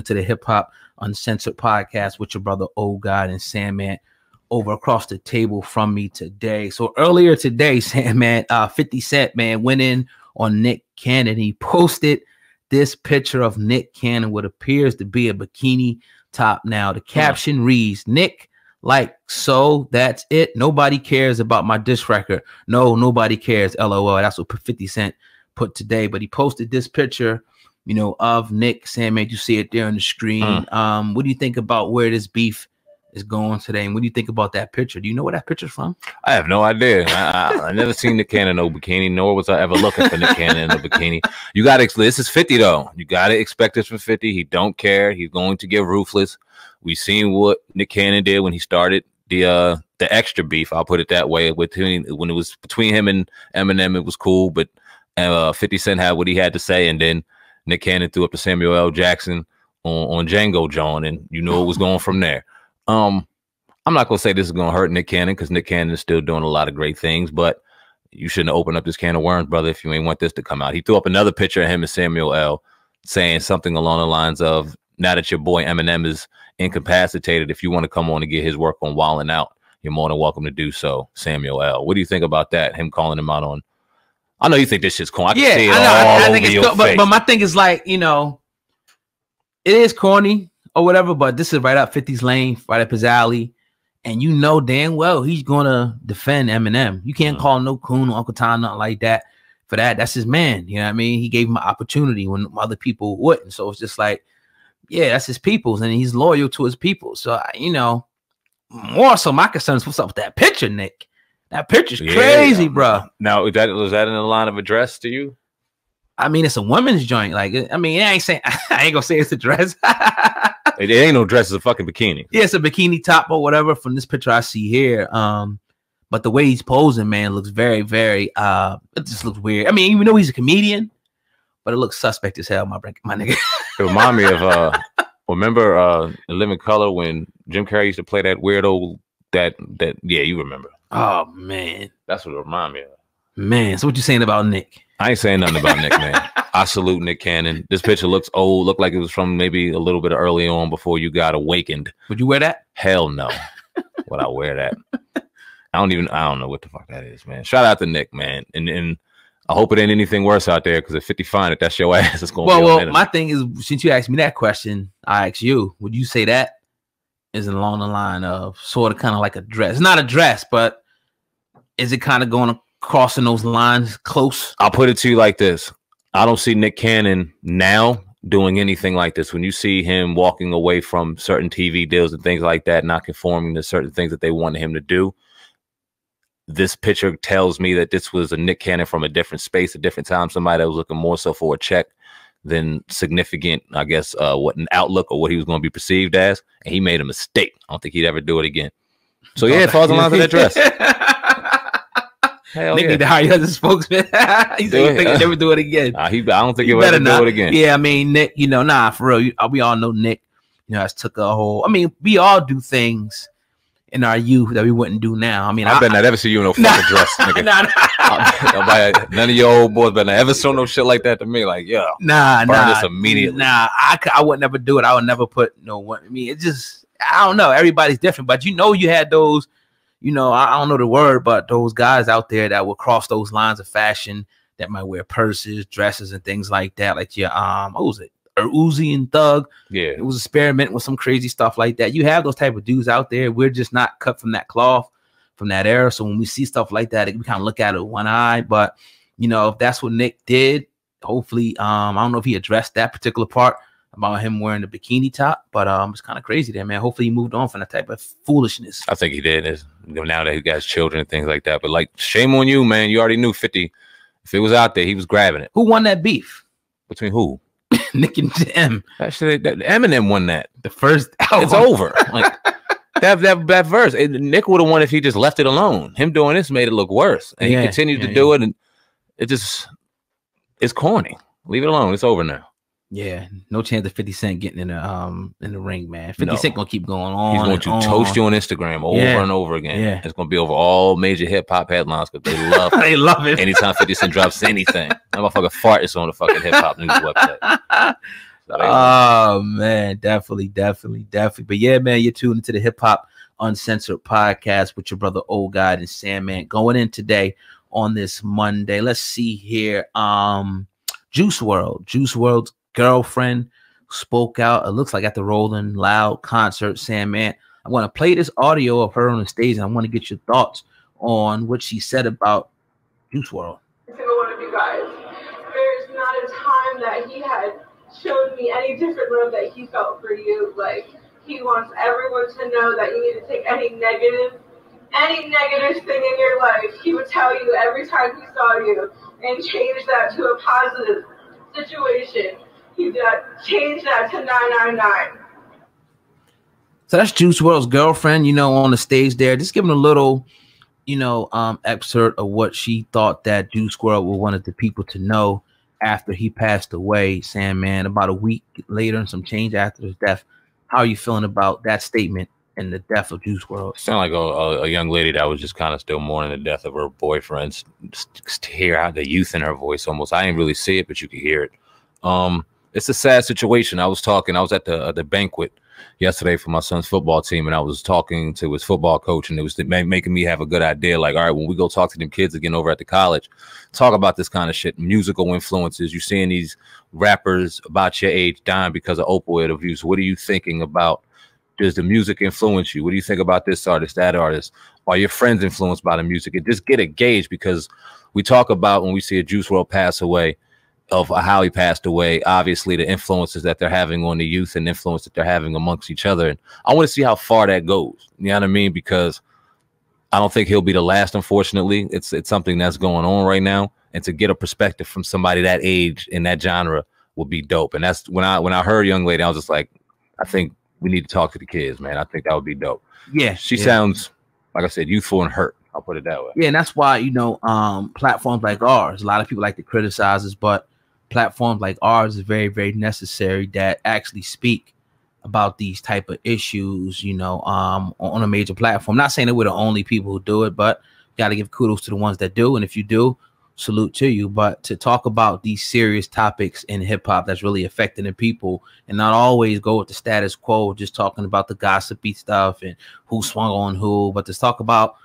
to the Hip Hop Uncensored podcast with your brother Old God and Sandman over across the table from me today. So earlier today, Sandman, 50 Cent, man, went in on Nick Cannon. He posted this picture of Nick Cannon, what appears to be a bikini top. Now, the caption reads, Nick, like, so that's it. Nobody cares about my diss record. No, nobody cares. LOL. That's what 50 Cent put today. But he posted this picture, you know, of Nick. Sandman, you see it there on the screen. What do you think about where this beef is going today? And what do you think about that picture? Do you know where that picture's from? I have no idea. I never seen Nick Cannon in no bikini, nor was I ever looking for Nick Cannon in a bikini. You got to, this is 50 though. You got to expect this from 50. He don't care. He's going to get ruthless. We've seen what Nick Cannon did when he started the extra beef. I'll put it that way. When it was between him and Eminem, it was cool. But 50 Cent had what he had to say, and then Nick Cannon threw up to Samuel L. Jackson on Django John, and you know it was going from there. I'm not gonna say this is gonna hurt Nick Cannon because Nick Cannon is still doing a lot of great things, but you shouldn't open up this can of worms, brother, if you ain't want this to come out. He threw up another picture of him and Samuel L. saying something along the lines of, now that your boy Eminem is incapacitated, if you want to come on and get his work on Wildin' Out, you're more than welcome to do so, Samuel L. What do you think about that? Him calling him out on, I know you think this shit's corny. I can see it all I think it's cool, but my thing is like, you know, it is corny or whatever, but this is right up 50's lane, right up his alley. And you know damn well he's gonna defend Eminem. You can't call no coon or Uncle Tom, nothing like that for that. That's his man. You know what I mean? He gave him an opportunity when other people wouldn't. So it's just like, yeah, that's his people's, and he's loyal to his people. So, you know, more so my concern is what's up with that picture, Nick. That picture's crazy, bro. Now, was that in the line of address to you? I mean, it's a woman's joint. Like, I mean, I ain't gonna say it's a dress. It ain't no dress, it's a fucking bikini. Yeah, it's a bikini top or whatever from this picture I see here. But the way he's posing, man, looks very, very it just looks weird. I mean, even though he's a comedian, but it looks suspect as hell, my nigga. It remind me of remember in Living Color when Jim Carrey used to play that weirdo that yeah, you remember. Oh man. That's what it remind me of. Man, so what you saying about Nick? I ain't saying nothing about Nick, man. I salute Nick Cannon. This picture looks old. Looked like it was from maybe a little bit early on before you got awakened. Would you wear that? Hell no. Would I wear that? I don't know what the fuck that is, man. Shout out to Nick, man. And I hope it ain't anything worse out there, because if 50 find it, that's your ass. It's gonna be well, my thing is, since you asked me that question, I ask you, would you say that is along the line of sort of kind of like a dress? It's not a dress, but is it kind of going crossing those lines close? I'll put it to you like this. I don't see Nick Cannon now doing anything like this. When you see him walking away from certain TV deals and things like that, not conforming to certain things that they wanted him to do, this picture tells me that this was a Nick Cannon from a different space, a different time, somebody that was looking more so for a check than significant, I guess, what an outlook or what he was going to be perceived as. And he made a mistake. I don't think he'd ever do it again. So yeah, it falls in line for that dress. Hell Nick yeah. need to hire you as a spokesman. He said he think he'll never do it again. I don't think he'll ever do it again. Yeah, I mean, Nick, you know, nah, for real. We all know Nick, you know, has took a whole, I mean, we all do things in our youth that we wouldn't do now. I mean, I bet not ever see you in no fucking dress, nigga. None of your old boys better ever show no shit like that to me. Like, yeah, burn this immediately. Nah, I would never do it. I would never put no one. I mean, it just, I don't know. Everybody's different, but you know, you had those, you know, I don't know the word, but those guys out there that will cross those lines of fashion that might wear purses, dresses, and things like that. Like your what was it? Uzi and Thug. Yeah, it was experimenting with some crazy stuff like that. You have those type of dudes out there. We're just not cut from that cloth, from that era. So when we see stuff like that, we kind of look at it with one eye. But you know, if that's what Nick did, hopefully, I don't know if he addressed that particular part about him wearing the bikini top, but it's kind of crazy there, man. Hopefully he moved on from that type of foolishness. I think he did. You know, now that he got children and things like that. But like, shame on you, man. You already knew 50. If it was out there, he was grabbing it. Who won that beef? Between who? Nick and Jim. Actually, Eminem won that. The first album. It's over. Like that verse. Nick would have won if he just left it alone. Him doing this made it look worse, and he continued to do it, and it's corny. Leave it alone. It's over now. Yeah, no chance of 50 Cent getting in the ring, man. 50 Cent gonna keep going on. He's going to toast you on Instagram over and over again. Yeah. It's gonna be over all major hip hop headlines because they love they love it. Anytime 50 Cent drops anything, that motherfucker fart is on the fucking hip hop news website. Oh man, definitely. But yeah, man, you're tuned into the Hip Hop Uncensored podcast with your brother Old God and Sandman. Going in today on this Monday. Let's see here. Juice WRLD's girlfriend spoke out. It looks like at the Rolling Loud concert. Sandman, I want to play this audio of her on the stage, and I want to get your thoughts on what she said about Juice WRLD. Single one of you guys. There's not a time that he had shown me any different love that he felt for you. Like, he wants everyone to know that you need to take any negative thing in your life, he would tell you every time he saw you, and change that to a positive situation. He changed that to 999. So that's Juice WRLD's girlfriend, on the stage there. Just giving a little, excerpt of what she thought that Juice WRLD wanted the people to know after he passed away, Sandman, about a week later and some change after his death. How are you feeling about that statement and the death of Juice WRLD? Sound like a young lady that was just kind of still mourning the death of her boyfriend. Just to hear how the youth in her voice almost. I didn't really see it, but you could hear it. It's a sad situation. I was at the banquet yesterday for my son's football team, and I was talking to his football coach, and it was making me have a good idea. Like, all right, when we go talk to them kids again over at the college, talk about this kind of shit, musical influences. You're seeing these rappers about your age dying because of opioid abuse. What are you thinking about? Does the music influence you? What do you think about this artist, that artist? Are your friends influenced by the music? And just get a gauge, because we talk about when we see a Juice WRLD pass away, of how he passed away, obviously the influences that they're having on the youth and influence that they're having amongst each other. And I want to see how far that goes. You know what I mean? Because I don't think he'll be the last, unfortunately. It's something that's going on right now. And to get a perspective from somebody that age in that genre would be dope. And that's when I heard Young Lady, I was just like, I think we need to talk to the kids, man. I think that would be dope. Yeah. She sounds, like I said, youthful and hurt. I'll put it that way. Yeah, and that's why, platforms like ours, a lot of people like to criticize us, but platforms like ours is very, very necessary that actually speak about these type of issues, on a major platform. Not saying that we're the only people who do it, but got to give kudos to the ones that do. And if you do, salute to you. But to talk about these serious topics in hip hop that's really affecting the people, and not always go with the status quo, just talking about the gossipy stuff and who swung on who, but to talk about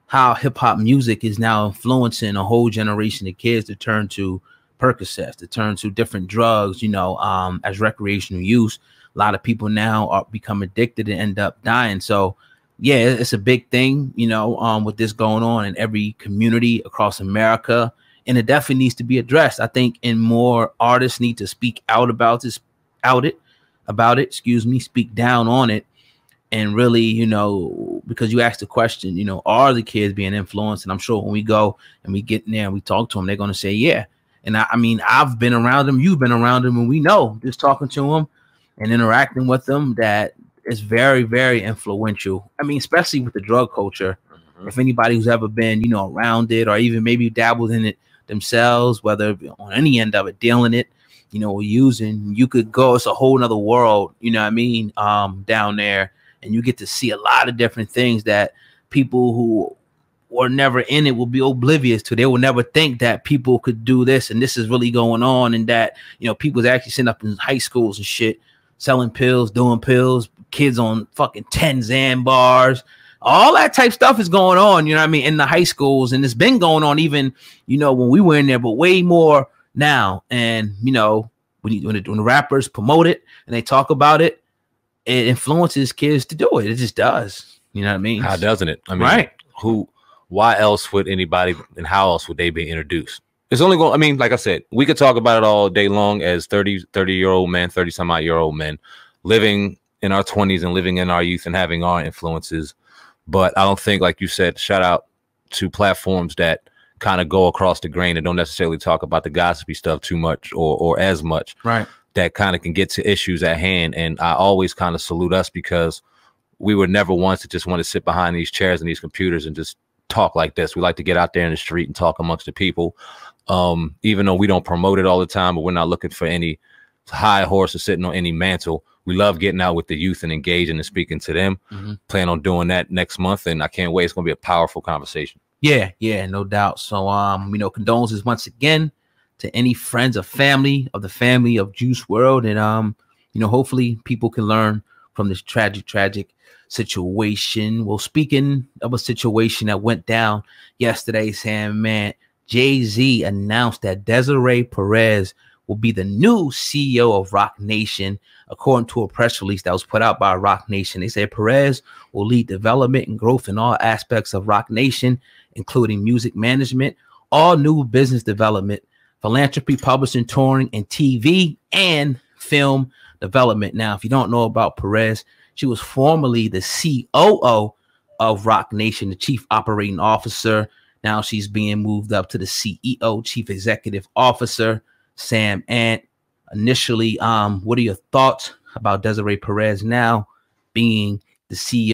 how hip hop music is now influencing a whole generation of kids to turn to Percocets, to turn to different drugs, as recreational use. A lot of people now are become addicted and end up dying. So yeah, it's a big thing, with this going on in every community across America. And it definitely needs to be addressed. I think, and more artists need to speak out about this, speak down on it. And really, because you asked the question, are the kids being influenced? And I'm sure when we go and we get in there and we talk to them, they're going to say, yeah. And I mean, I've been around them, you've been around them, and we know, just talking to them and interacting with them, that it's very, very influential. I mean, especially with the drug culture. Mm-hmm. If anybody who's ever been, around it, or even maybe dabbled in it themselves, whether on any end of it, dealing it, using, you could go, it's a whole nother world, down there. And you get to see a lot of different things that people who or never in it will be oblivious to. They will never think that people could do this and this is really going on, and that people's actually sitting up in high schools and shit selling pills, doing pills, kids on fucking 10 Xan bars, all that type stuff is going on, in the high schools. And it's been going on even when we were in there, but way more now. And when the rappers promote it and they talk about it, it influences kids to do it. It just does. You know what I mean? How doesn't it? I mean, right. Why else would anybody, and how else would they be introduced? It's only going, I mean, like I said, we could talk about it all day long as 30-year-old men, 30-some-odd-year-old men living in our 20s and living in our youth and having our influences. But I don't think, like you said, shout out to platforms that kind of go across the grain and don't necessarily talk about the gossipy stuff too much or as much. Right. That kind of can get to issues at hand. And I always kind of salute us, because we were never ones to just want to sit behind these chairs and these computers and just talk like this. We like to get out there in the street and talk amongst the people, even though we don't promote it all the time, but we're not looking for any high horse or sitting on any mantle. We love getting out with the youth and engaging and speaking to them. Mm-hmm. Plan on doing that next month, and I can't wait. It's going to be a powerful conversation. Yeah, no doubt. So condolences once again to any friends or family of Juice World. And you know, hopefully people can learn from this tragic situation. Well, speaking of a situation that went down yesterday, Sam, man, Jay-Z announced that Desiree Perez will be the new CEO of Rock Nation, according to a press release that was put out by Rock Nation. They said Perez will lead development and growth in all aspects of Rock Nation, including music management, all new business development, philanthropy, publishing, touring, and TV and film development. Now, if you don't know about Perez, she was formerly the COO of Rock Nation, the chief operating officer. Now she's being moved up to the CEO, chief executive officer. Sam Ant, initially, what are your thoughts about Desiree Perez now being the CEO